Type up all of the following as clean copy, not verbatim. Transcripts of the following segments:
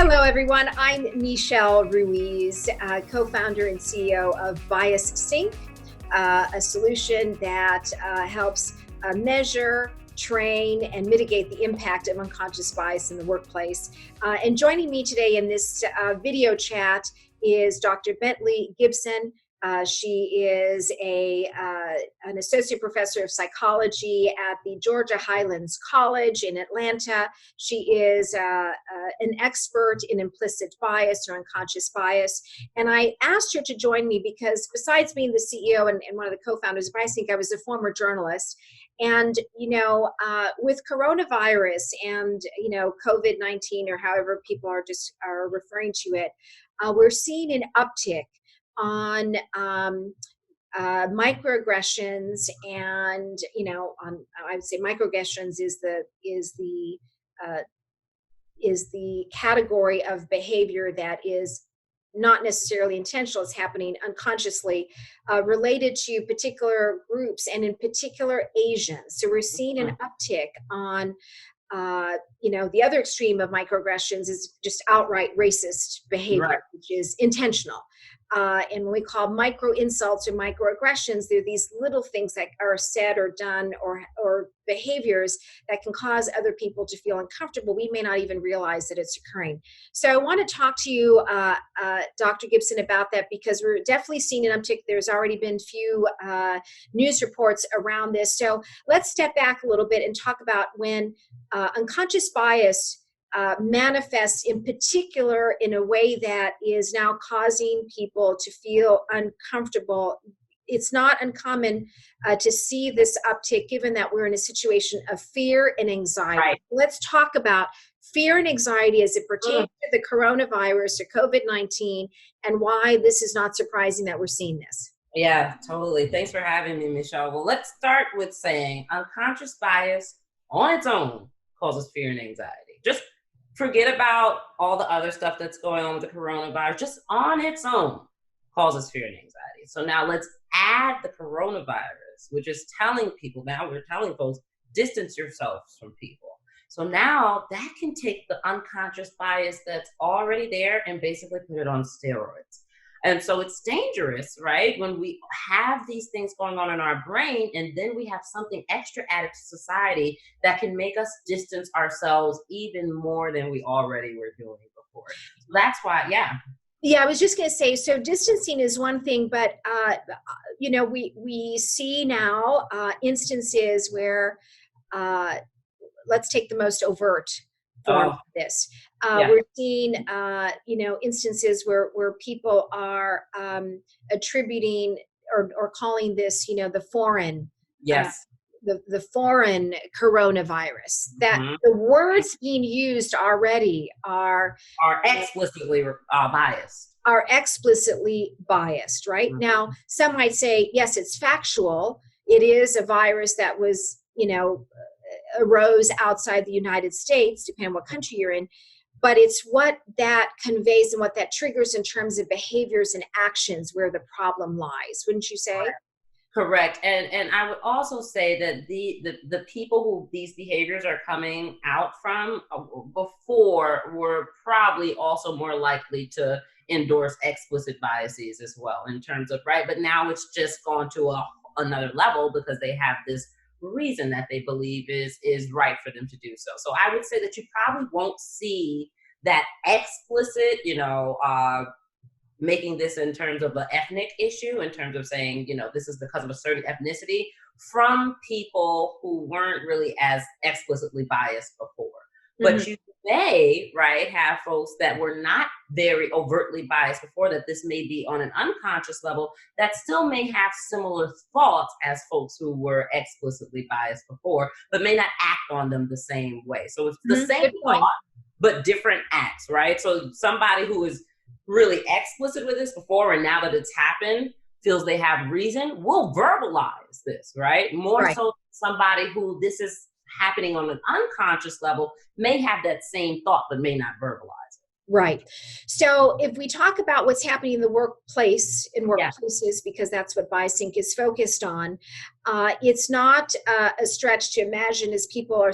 Hello, everyone. I'm Michele Ruiz, co-founder and CEO of BiasSync, a solution that helps measure, train, and mitigate the impact of unconscious bias in the workplace. And joining me today in this video chat is Dr. Bentley Gibson. She is an associate professor of psychology at the Georgia Highlands College in Atlanta. She is an expert in implicit bias or unconscious bias. And I asked her to join me because besides being the CEO and one of the co-founders of BiasSync, I was a former journalist. And, with coronavirus and, COVID-19 or however people are referring to it, we're seeing an uptick on microaggressions, and I would say microaggressions is the category of behavior that is not necessarily intentional. It's happening unconsciously, related to particular groups, and in particular Asians. So we're seeing an uptick on the other extreme of microaggressions is just outright racist behavior, right, which is intentional. And when we call micro insults or microaggressions, they're these little things that are said or done or behaviors that can cause other people to feel uncomfortable. We may not even realize that it's occurring. So I want to talk to you, Dr. Gibson, about that, because we're definitely seeing an uptick. There's already been few news reports around this. So let's step back a little bit and talk about when unconscious bias manifests in particular in a way that is now causing people to feel uncomfortable. It's not uncommon to see this uptick, given that we're in a situation of fear and anxiety. Right. Let's talk about fear and anxiety as it pertains to the coronavirus or COVID-19, and why this is not surprising that we're seeing this. Yeah, totally. Thanks for having me, Michele. Well, let's start with saying unconscious bias on its own causes fear and anxiety. Just forget about all the other stuff that's going on with the coronavirus. Just on its own causes fear and anxiety. So now let's add the coronavirus, which is telling people, now we're telling folks, distance yourselves from people. So now that can take the unconscious bias that's already there and basically put it on steroids. And so it's dangerous, right? When we have these things going on in our brain, and then we have something extra added to society that can make us distance ourselves even more than we already were doing before. So that's why, yeah. Yeah, I was just going to say, so distancing is one thing, but, we see now instances where, let's take the most overt form of this. We're seeing, instances where people are attributing or calling this, the foreign, the foreign coronavirus. That the words being used already are explicitly biased. Are explicitly biased, right? Now, some might say, yes, it's factual. It is a virus that was, arose outside the United States, depending on what country you're in, but it's what that conveys and what that triggers in terms of behaviors and actions where the problem lies, wouldn't you say? Correct. And I would also say that the people who these behaviors are coming out from before were probably also more likely to endorse explicit biases as well, in terms of, right? But now it's just gone to another level because they have this reason that they believe is right for them to do so. So I would say that you probably won't see that explicit, making this in terms of an ethnic issue, in terms of saying, this is because of a certain ethnicity, from people who weren't really as explicitly biased before. But you may, right, have folks that were not very overtly biased before, that this may be on an unconscious level, that still may have similar thoughts as folks who were explicitly biased before, but may not act on them the same way. So it's the same thought, but different acts, right? So somebody who is really explicit with this before, and now that it's happened, feels they have reason, will verbalize this, right? More so somebody who this is happening on an unconscious level may have that same thought, but may not verbalize it. Right. So if we talk about what's happening in the workplace, in Yeah, workplaces, because that's what BiasSync is focused on, it's not a stretch to imagine as people are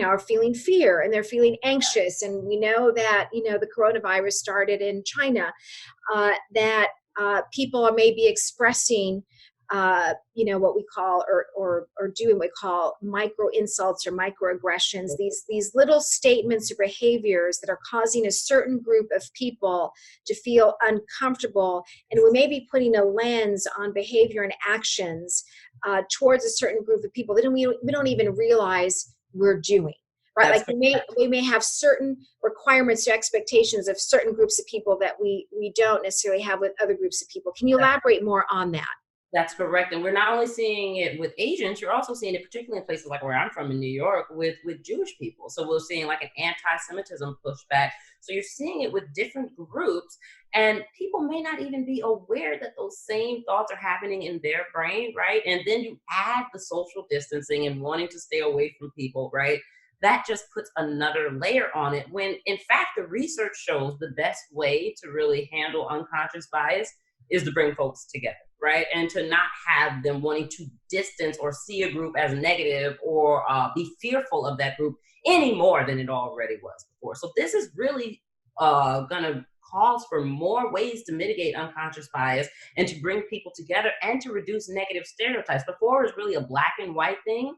are feeling fear and they're feeling anxious. And we know that, the coronavirus started in China, that people are maybe expressing what we call or doing what we call micro insults or microaggressions, these little statements or behaviors that are causing a certain group of people to feel uncomfortable, and we may be putting a lens on behavior and actions towards a certain group of people that we don't even realize we're doing. Right, that's like we may have certain requirements or expectations of certain groups of people that we don't necessarily have with other groups of people. Can you elaborate more on that? That's correct. And we're not only seeing it with Asians, you're also seeing it particularly in places like where I'm from in New York with Jewish people. So we're seeing like an anti-Semitism pushback. So you're seeing it with different groups, and people may not even be aware that those same thoughts are happening in their brain, right? And then you add the social distancing and wanting to stay away from people, right? That just puts another layer on it, when in fact the research shows the best way to really handle unconscious bias is to bring folks together, right? And to not have them wanting to distance or see a group as negative or be fearful of that group any more than it already was before. So this is really gonna calls for more ways to mitigate unconscious bias and to bring people together and to reduce negative stereotypes. Before it was really a black and white thing,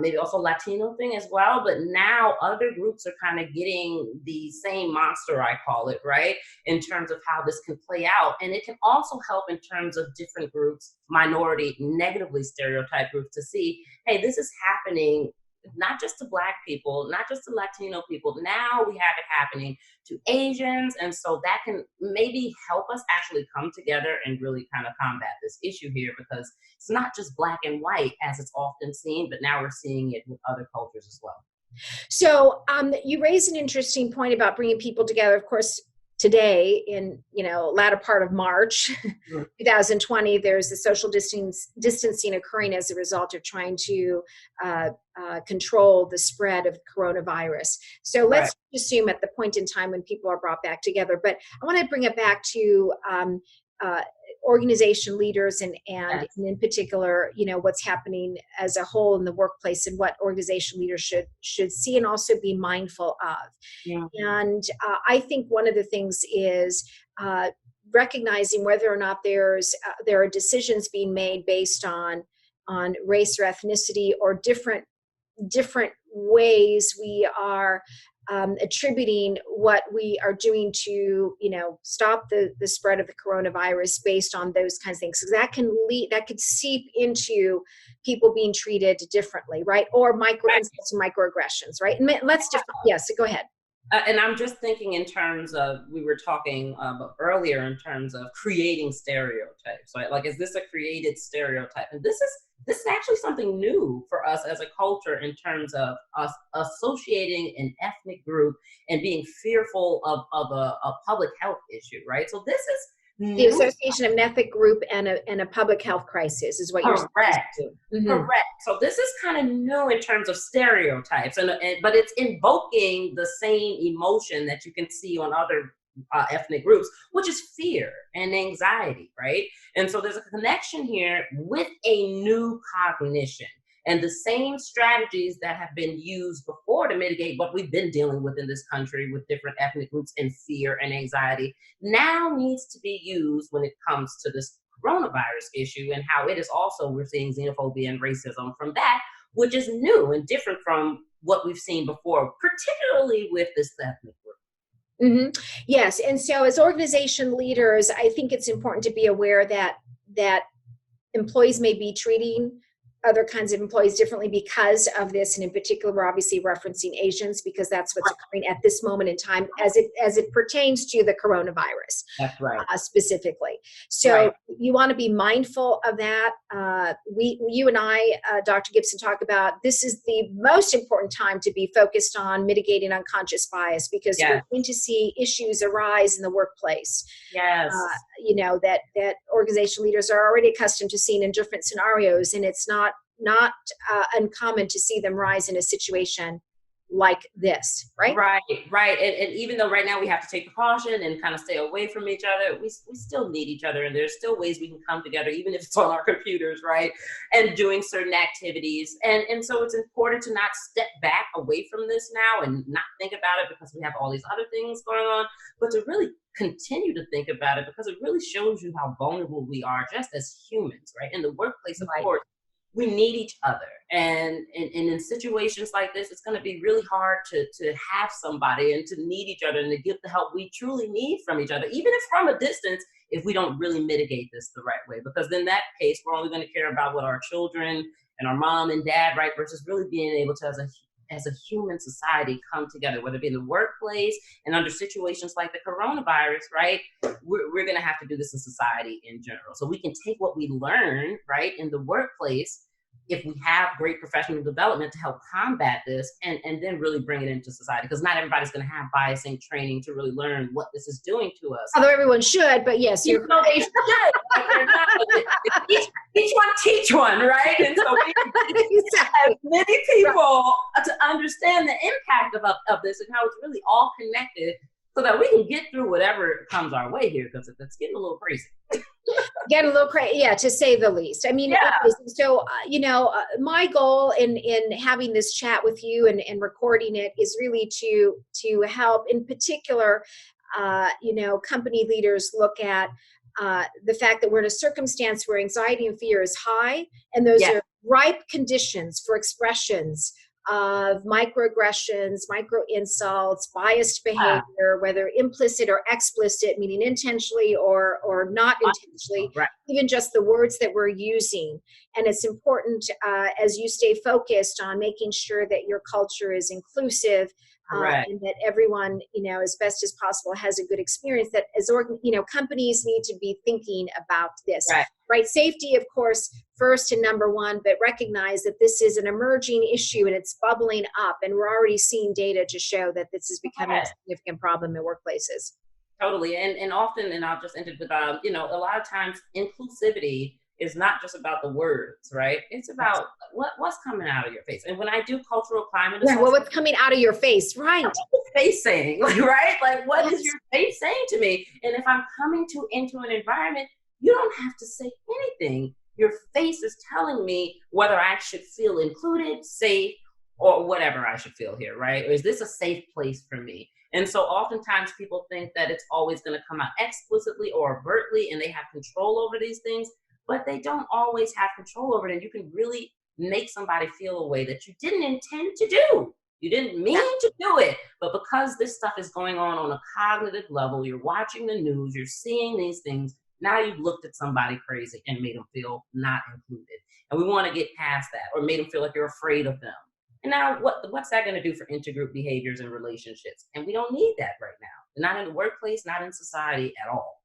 maybe also Latino thing as well. But now other groups are kind of getting the same monster, I call it, right? In terms of how this can play out. And it can also help in terms of different groups, minority, negatively stereotyped groups, to see, hey, this is happening not just to Black people, not just to Latino people. Now we have it happening to Asians. And so that can maybe help us actually come together and really kind of combat this issue here, because it's not just Black and white as it's often seen, but now we're seeing it with other cultures as well. So you raised an interesting point about bringing people together. Of course, today in latter part of March 2020, there's the social distancing occurring as a result of trying to control the spread of coronavirus. So let's assume at the point in time when people are brought back together. But I want to bring it back to organization leaders and in particular, what's happening as a whole in the workplace and what organization leaders should see and also be mindful of. Yeah. And I think one of the things is recognizing whether or not there are decisions being made based on race or ethnicity or different ways we are attributing what we are doing to stop the spread of the coronavirus based on those kinds of things. So that could seep into people being treated differently, right? Or micro insults and microaggressions, right? And yes, go ahead. And I'm just thinking in terms of, we were talking earlier in terms of creating stereotypes, right? Like, is this a created stereotype? And this is actually something new for us as a culture in terms of us associating an ethnic group and being fearful of a public health issue, right? So this is the association of an ethnic group and a public health crisis is what you're saying. Correct. Mm-hmm. Correct. So this is kind of new in terms of stereotypes, but it's invoking the same emotion that you can see on other ethnic groups, which is fear and anxiety, right? And so there's a connection here with a new cognition. And the same strategies that have been used before to mitigate what we've been dealing with in this country with different ethnic groups and fear and anxiety now needs to be used when it comes to this coronavirus issue, and how it is also, we're seeing xenophobia and racism from that, which is new and different from what we've seen before, particularly with this ethnic group. Mm-hmm. Yes. And so as organization leaders, I think it's important to be aware that employees may be treating other kinds of employees differently because of this, and in particular we're obviously referencing Asians because that's what's occurring at this moment in time as it pertains to the coronavirus. That's right. Specifically. So you want to be mindful of that. You and I, Dr. Gibson, talk about this is the most important time to be focused on mitigating unconscious bias, because we're going to see issues arise in the workplace. Yes. That organization leaders are already accustomed to seeing in different scenarios, and it's not uncommon to see them rise in a situation like this, right? Right. And even though right now we have to take precaution and kind of stay away from each other, we still need each other. And there's still ways we can come together, even if it's on our computers, right? And doing certain activities. And so it's important to not step back away from this now and not think about it because we have all these other things going on, but to really continue to think about it because it really shows you how vulnerable we are just as humans, right? In the workplace, of course, we need each other. And in situations like this, it's going to be really hard to have somebody and to need each other and to get the help we truly need from each other, even if from a distance, if we don't really mitigate this the right way. Because in that case, we're only going to care about what our children and our mom and dad, right? Versus really being able to, as a human society, come together, whether it be in the workplace and under situations like the coronavirus, right? We're going to have to do this in society in general. So we can take what we learn, right, in the workplace, if we have great professional development to help combat this, and then really bring it into society. Because not everybody's going to have BiasSync training to really learn what this is doing to us. Although everyone should, but yes, you know they should. Each one teach one, right? And so we have many people to understand the impact of this and how it's really all connected, so that we can get through whatever comes our way here, because it's getting a little crazy. Getting a little crazy, yeah, to say the least. I mean, so, my goal in having this chat with you and recording it is really to help, in particular, company leaders look at the fact that we're in a circumstance where anxiety and fear is high, and those are ripe conditions for expressions of microaggressions, micro insults, biased behavior, whether implicit or explicit, meaning intentionally or not intentionally, even just the words that we're using. And it's important as you stay focused on making sure that your culture is inclusive, and that everyone, as best as possible has a good experience, that as companies need to be thinking about this. Right. Safety, of course, first and number one, but recognize that this is an emerging issue and it's bubbling up, and we're already seeing data to show that this is becoming a significant problem in workplaces. Totally. And often, and I'll just end it with, a lot of times inclusivity is not just about the words, right? It's about what's coming out of your face. And when I do cultural climate assessment, what's coming out of your face, right? What's your face saying, right? Like, what is your face saying to me? And if I'm coming into an environment, you don't have to say anything. Your face is telling me whether I should feel included, safe, or whatever I should feel here, right? Or is this a safe place for me? And so oftentimes people think that it's always going to come out explicitly or overtly, and they have control over these things, but they don't always have control over it. And you can really make somebody feel a way that you didn't intend to do. You didn't mean to do it, but because this stuff is going on a cognitive level, you're watching the news, you're seeing these things, now you've looked at somebody crazy and made them feel not included. And we want to get past that, or made them feel like you're afraid of them. And now what's that going to do for intergroup behaviors and relationships? And we don't need that right now. Not in the workplace, not in society at all.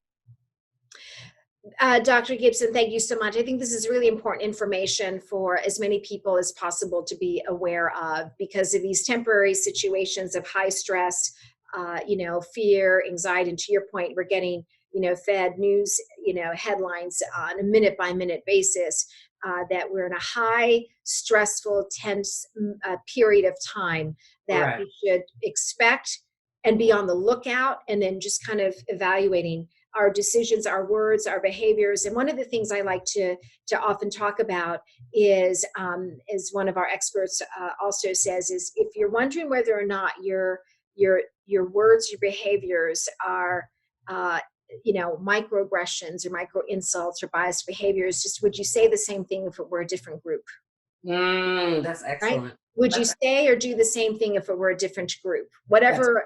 Dr. Gibson, thank you so much. I think this is really important information for as many people as possible to be aware of, because of these temporary situations of high stress, fear, anxiety, and to your point, we're getting, fed news, headlines on a minute by minute basis, that we're in a high, stressful, tense period of time that we should expect and be on the lookout, and then just kind of evaluating our decisions, our words, our behaviors. And one of the things I like to often talk about is, as one of our experts also says, is if you're wondering whether or not your words, your behaviors are, microaggressions or micro insults or biased behaviors, just would you say the same thing if it were a different group? That's excellent. Right? Would you say or do the same thing if it were a different group? Whatever,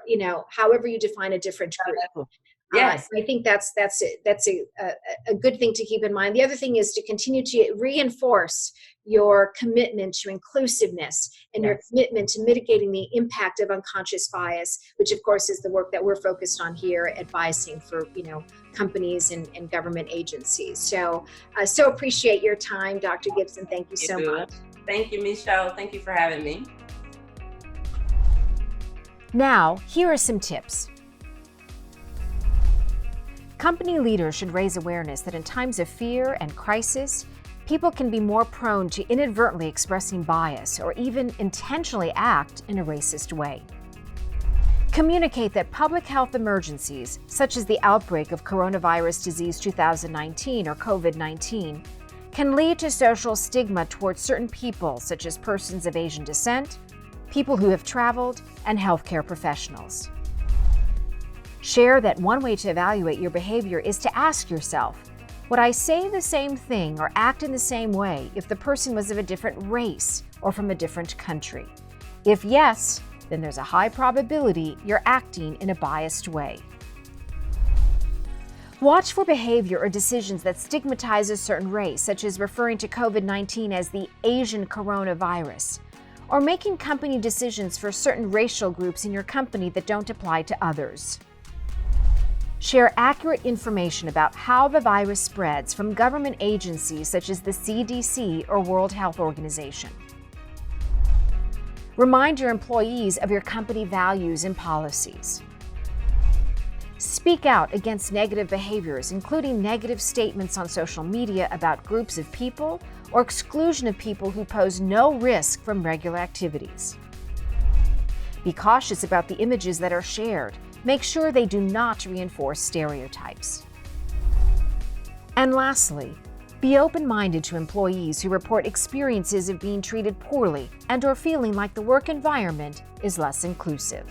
however you define a different group. Yes, I think that's a good thing to keep in mind. The other thing is to continue to reinforce your commitment to inclusiveness and your commitment to mitigating the impact of unconscious bias, which of course is the work that we're focused on here at BiasSync for companies and government agencies. So appreciate your time, Dr. Gibson. Thank you so much. Thank you, Michele. Thank you for having me. Now, here are some tips. Company leaders should raise awareness that in times of fear and crisis, people can be more prone to inadvertently expressing bias or even intentionally act in a racist way. Communicate that public health emergencies, such as the outbreak of coronavirus disease 2019 or COVID-19, can lead to social stigma towards certain people, such as persons of Asian descent, people who have traveled, and healthcare professionals. Share that one way to evaluate your behavior is to ask yourself, would I say the same thing or act in the same way if the person was of a different race or from a different country? If yes, then there's a high probability you're acting in a biased way. Watch for behavior or decisions that stigmatize a certain race, such as referring to COVID-19 as the Asian coronavirus, or making company decisions for certain racial groups in your company that don't apply to others. Share accurate information about how the virus spreads from government agencies such as the CDC or World Health Organization. Remind your employees of your company values and policies. Speak out against negative behaviors, including negative statements on social media about groups of people or exclusion of people who pose no risk from regular activities. Be cautious about the images that are shared. Make sure they do not reinforce stereotypes. And lastly, be open-minded to employees who report experiences of being treated poorly and/or feeling like the work environment is less inclusive.